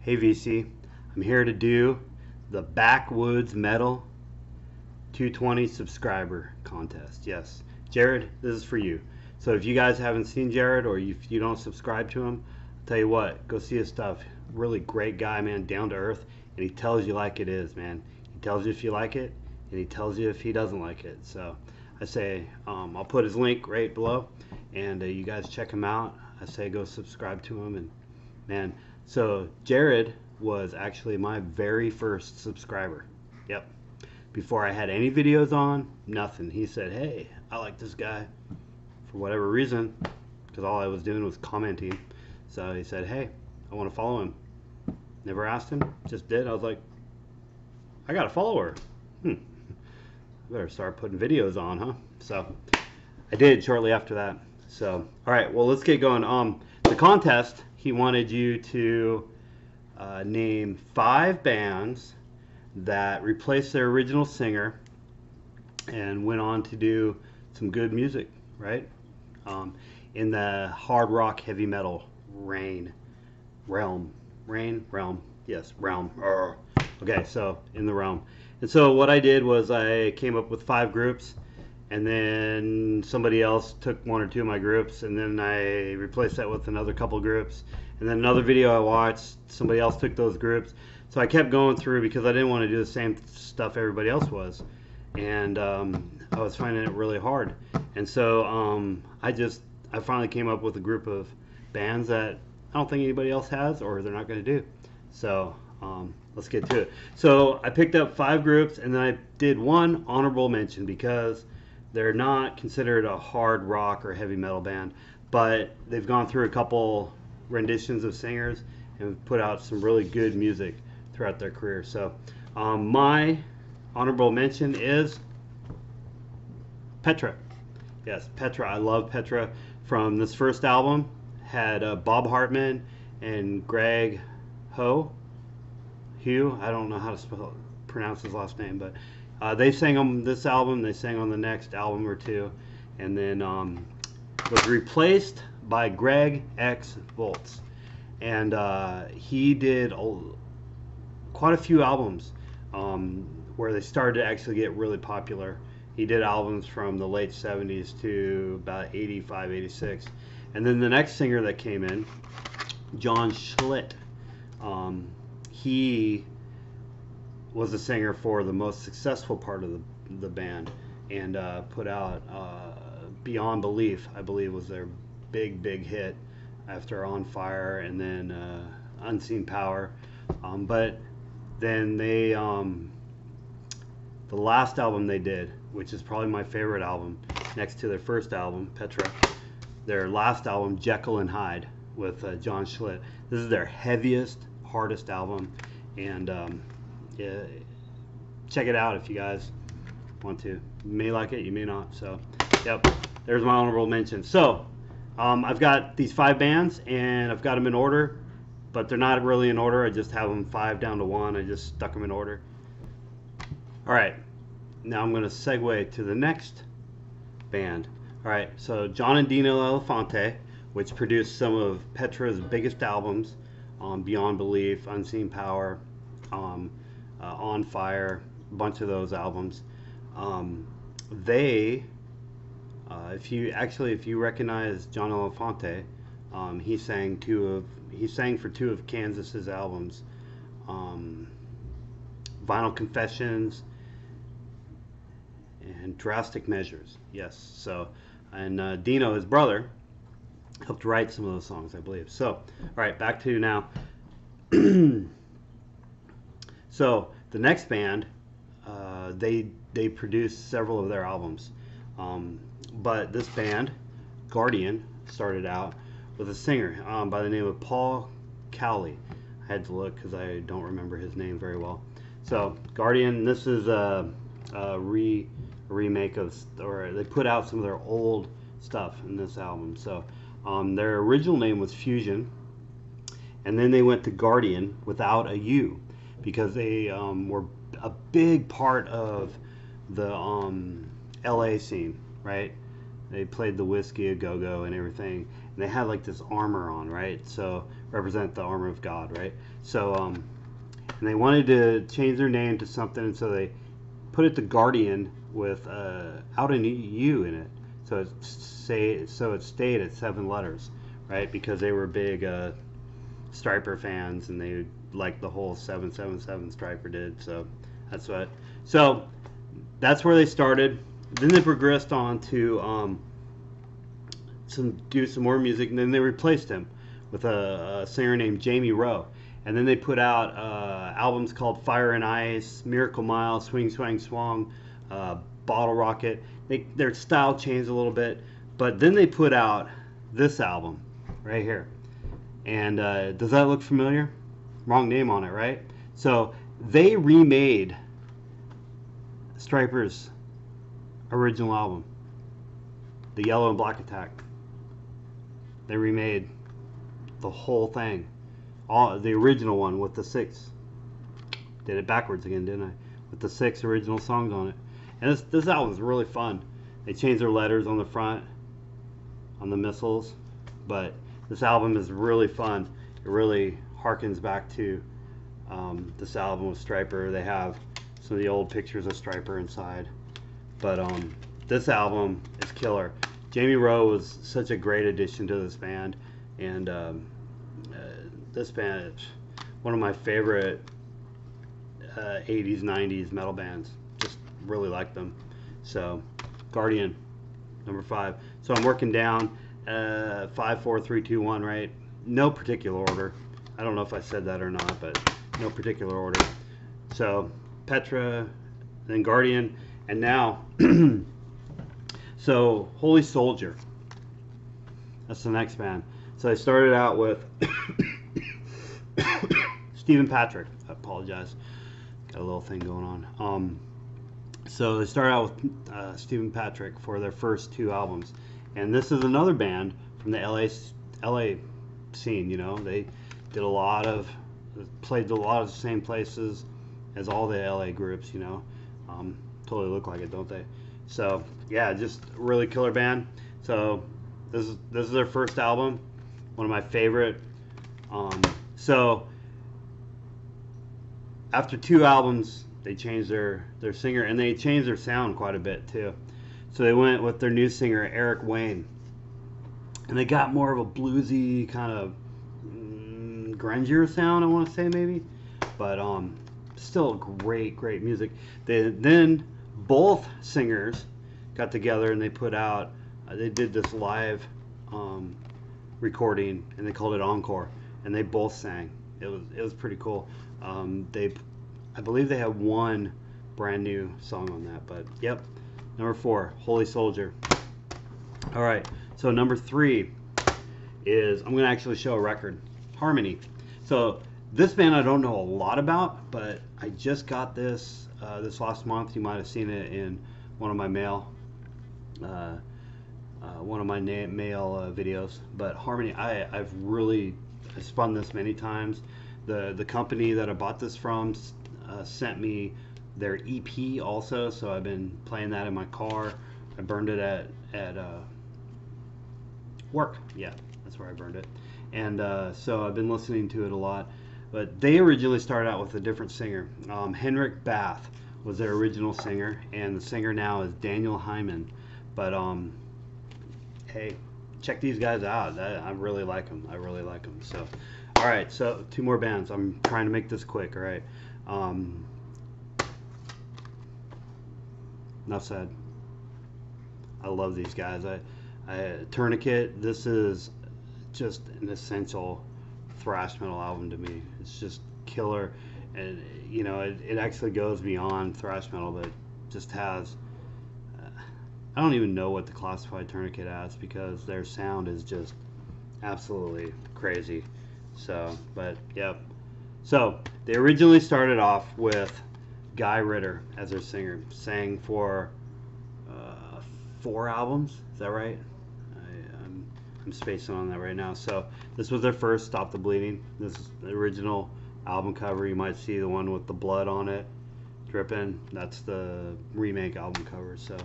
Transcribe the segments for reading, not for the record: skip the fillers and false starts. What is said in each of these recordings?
Hey VC, I'm here to do the Backwoods Metal 220 subscriber contest. Yes, Jared, this is for you. So if you guys haven't seen Jared or if you don't subscribe to him, I'll tell you what, go see his stuff. Really great guy, man, down to earth, and he tells you like it is, man. He tells you if you like it, and he tells you if he doesn't like it. So I say I'll put his link right below, and you guys check him out. I say go subscribe to him, and man, so Jared was actually my very first subscriber. Yep. Before I had any videos on, nothing. He said, hey, I like this guy for whatever reason, because all I was doing was commenting. So he said, hey, I want to follow him. Never asked him, just did. I was like, I got a follower. I better start putting videos on, huh? So I did shortly after that. So, all right, well, let's get going. The contest, he wanted you to name 5 bands that replaced their original singer and went on to do some good music, right? In the hard rock, heavy metal realm. Yes, realm. Okay, so in the realm. And so what I did was I came up with 5 groups, and then somebody else took 1 or 2 of my groups, and then I replaced that with another couple groups, and then another video I watched, somebody else took those groups. So I kept going through because I didn't want to do the same stuff everybody else was, and I was finding it really hard. And so I finally came up with a group of bands that I don't think anybody else has, or they're not going to do. So let's get to it. So I picked up 5 groups, and then I did 1 honorable mention because they're not considered a hard rock or heavy metal band, but they've gone through a couple renditions of singers and put out some really good music throughout their career. So my honorable mention is Petra. Yes, Petra. I love Petra. From this first album, had Bob Hartman and Greg Hugh. I don't know how to pronounce his last name, but they sang on this album. They sang on the next album or 2, and then was replaced by Greg X Volts, and he did quite a few albums where they started to actually get really popular. He did albums from the late 70s to about 85, 86. And then the next singer that came in, John Schlitt, he was the singer for the most successful part of the band, and put out Beyond Belief, I believe was their big hit after On Fire, and then Unseen Power. But then they, the last album they did, which is probably my favorite album, next to their first album, Petra, their last album, Jekyll and Hyde, with John Schlitt. This is their heaviest, hardest album, and yeah, check it out if you guys want to. You may like it, you may not. So, yep, there's my honorable mention. So, I've got these 5 bands, and I've got them in order, but they're not really in order. I just have them 5 down to 1. I just stuck them in order. All right, now I'm going to segue to the next band. All right, so John and Dino Elefante, which produced some of Petra's biggest albums, Beyond Belief, Unseen Power, On Fire, a bunch of those albums. If you recognize John Elefante, he sang for 2 of Kansas's albums, Vinyl Confessions and Drastic Measures. Yes. So, and Dino, his brother, helped write some of those songs, I believe. So, all right, back to now. So the next band, they produced several of their albums, but this band, Guardian, started out with a singer by the name of Paul Cowley. I had to look because I don't remember his name very well. So Guardian, this is a remake of, or they put out some of their old stuff in this album. So their original name was Fusion, and then they went to Guardian without a U because they were a big part of the LA scene, right? They played the Whiskey a Go-Go and everything, and they had like this armor on, right? So represent the armor of God, right? So and they wanted to change their name to something, and so they put it to Guardian with out an U in it. So it stayed at 7 letters, right? Because they were big Striper fans, and they liked the whole 777 Striper did. So that's what. So that's where they started. Then they progressed on to do some more music, and then they replaced him with a singer named Jamie Rowe. And then they put out albums called Fire and Ice, Miracle Mile, Swing Swang Swung, Bottle Rocket. Their style changed a little bit, but then they put out this album right here. And does that look familiar? Wrong name on it, right? So they remade Striper's original album, the Yellow and Black Attack. They remade the whole thing, the original one with the 6. Did it backwards again, didn't I? With the 6 original songs on it. And this album is really fun. They changed their letters on the front, on the missiles, but this album is really fun. It really harkens back to this album with Striper. They have some of the old pictures of Striper inside, but this album is killer. Jamie Rowe was such a great addition to this band, and this band is one of my favorite 80s, 90s metal bands. Just really like them. So, Guardian, number 5. So I'm working down 5, 4, 3, 2, 1, right? No particular order. I don't know if I said that or not, but no particular order. So, Petra, then Guardian, and now, so Holy Soldier. That's the next band. So I started out with Stephen Patrick. I apologize. Got a little thing going on. So they started out with Stephen Patrick for their first 2 albums. And this is another band from the LA scene, you know. They did played a lot of the same places as all the LA groups, you know. Totally look like it, don't they? So, yeah, just a really killer band. So, this is their first album, one of my favorite. So, after 2 albums, they changed their singer, and they changed their sound quite a bit too. So they went with their new singer, Eric Wayne, and they got more of a bluesy kind of grungier sound, I want to say maybe, but still great music. Then both singers got together and they put out, they did this live recording, and they called it Encore, and they both sang. It was pretty cool. I believe they have one brand new song on that, but yep. Number 4, Holy Soldier. All right, so number 3 is, I'm going to actually show a record, Harmony. So this band I don't know a lot about, but I just got this this last month. You might have seen it in one of my mail videos. But Harmony, I've spun this many times. The company that I bought this from sent me their EP also, so I've been playing that in my car. I burned it at work. Yeah, that's where I burned it. And so I've been listening to it a lot. But they originally started out with a different singer. Henrik Bath was their original singer, and the singer now is Daniel Hyman. But hey, check these guys out. I really like them. I really like them. So, all right. So 2 more bands. I'm trying to make this quick. All right. Enough said. I love these guys. Tourniquet. This is just an essential thrash metal album to me. It's just killer, and you know it actually goes beyond thrash metal, but just has. I don't even know what to classify Tourniquet as, because their sound is just absolutely crazy. So, but yep. So they originally started off with Guy Ritter as their singer. Sang for 4 albums. Is that right? I'm spacing on that right now. So this was their first, Stop the Bleeding. This is the original album cover. You might see the one with the blood on it dripping. That's the remake album cover. So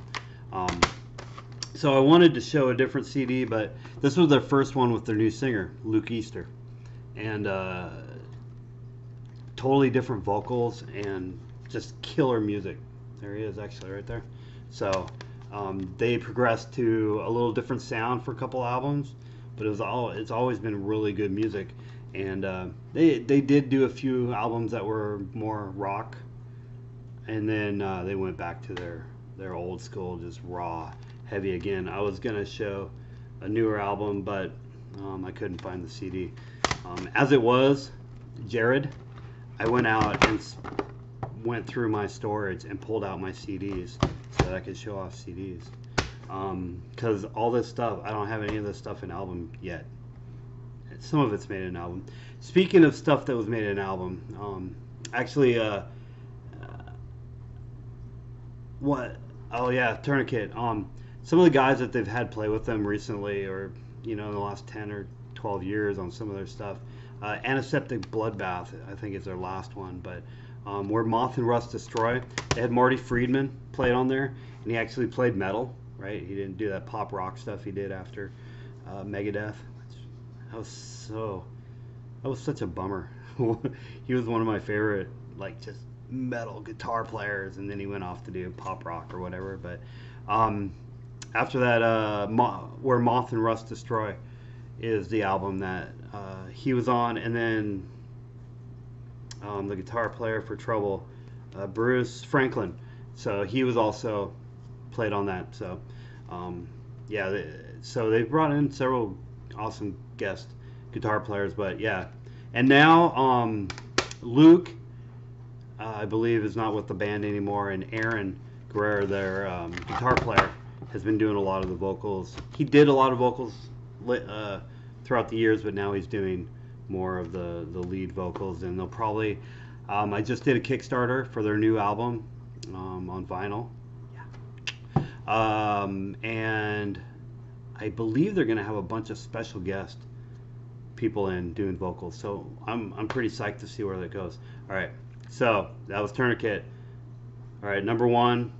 So I wanted to show a different CD, but this was their first one with their new singer, Luke Easter, and totally different vocals and just killer music. There he is, actually, right there. So they progressed to a little different sound for a couple albums, but it's always been really good music. And they did do a few albums that were more rock, and then they went back to their old school, just raw, heavy again. I was gonna show a newer album, but I couldn't find the CD. As it was, Jared, I went out and went through my storage and pulled out my CDs so that I could show off CDs. Because all this stuff, I don't have any of this stuff in album yet. Some of it's made in an album. Speaking of stuff that was made in an album, actually, what? Oh yeah, Tourniquet. Some of the guys that they've had play with them recently, or in the last 10 or 12 years on some of their stuff. Antiseptic Bloodbath, I think, is their last one. But where Moth and Rust Destroy, they had Marty Friedman played on there, and he actually played metal, right? He didn't do that pop rock stuff he did after Megadeth. That was such a bummer. He was one of my favorite, like, just metal guitar players, and then he went off to do pop rock or whatever. But after that, where Moth and Rust Destroy is the album that he was on, and then the guitar player for Trouble, Bruce Franklin. So he was also played on that. So yeah, so they brought in several awesome guest guitar players. But yeah, and now Luke, I believe, is not with the band anymore, and Aaron Guerrero, their guitar player, has been doing a lot of the vocals. He did a lot of vocals throughout the years, but now he's doing more of the lead vocals. And they'll probably, I just did a Kickstarter for their new album on vinyl. Yeah. And I believe they're going to have a bunch of special guest people in doing vocals. So I'm pretty psyched to see where that goes. All right. So that was Tourniquet. All right, number one,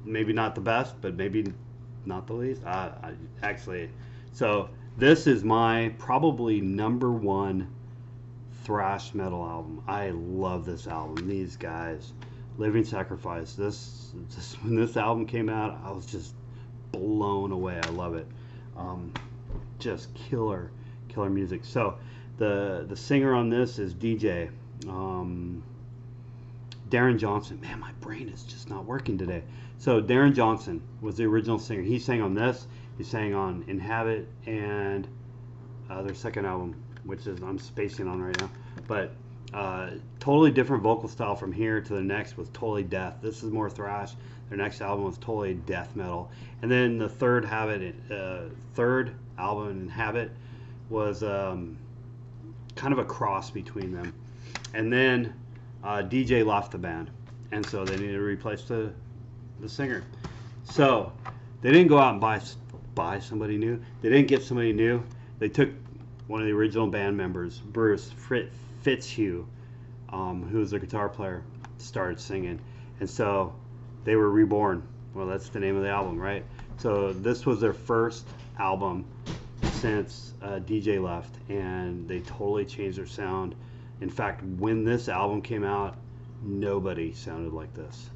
maybe not the best, but maybe not the least. Actually, so this is my probably number one thrash metal album. I love this album. These guys, Living Sacrifice. When this album came out, I was just blown away. I love it. Just killer music. So the singer on this is DJ. Darren Johnson. Man, my brain is just not working today. So Darren Johnson was the original singer. He sang on this. He sang on Inhabit and their second album, which is I'm spacing on right now. But totally different vocal style from here to the next was totally death. This is more thrash. Their next album was totally death metal. And then the third album, Inhabit, was kind of a cross between them. And then DJ left the band, and so they needed to replace the singer. So they didn't go out and buy somebody new. They didn't get somebody new. They took one of the original band members, Bruce Fitzhugh, who was their guitar player, started singing, and so they were reborn. Well, that's the name of the album, right? So this was their first album since DJ left, and they totally changed their sound. In fact, when this album came out, nobody sounded like this.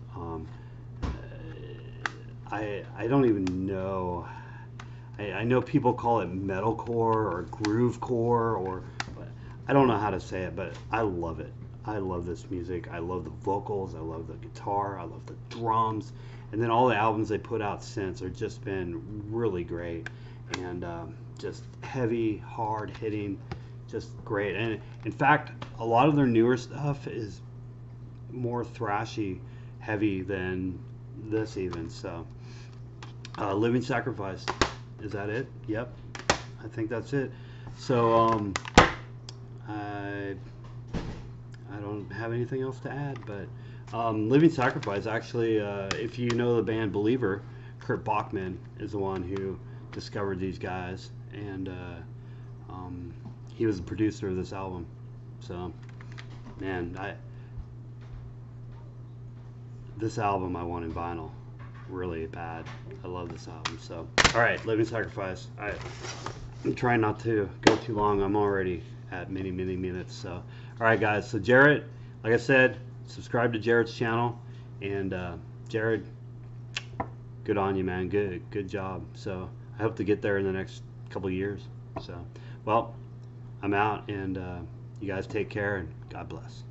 I don't even know. I know people call it metalcore or groovecore, or I don't know how to say it, but I love it. I love this music. I love the vocals. I love the guitar. I love the drums. And then all the albums they put out since have just been really great, and just heavy, hard hitting. Just great. And in fact, a lot of their newer stuff is more thrashy heavy than this even. So Living Sacrifice, is that it? Yep, I think that's it. So I don't have anything else to add, but Living Sacrifice, actually, if you know the band Believer, Kurt Bachman is the one who discovered these guys, and he was the producer of this album. So, man, this album I want in vinyl. really bad. I love this album. So, all right, Living Sacrifice. I'm trying not to go too long. I'm already at many minutes. So, all right, guys. So, Jared, like I said, subscribe to Jared's channel, and Jared, good on you, man. Good job. So, I hope to get there in the next couple of years. So, well, I'm out, and you guys take care, and God bless.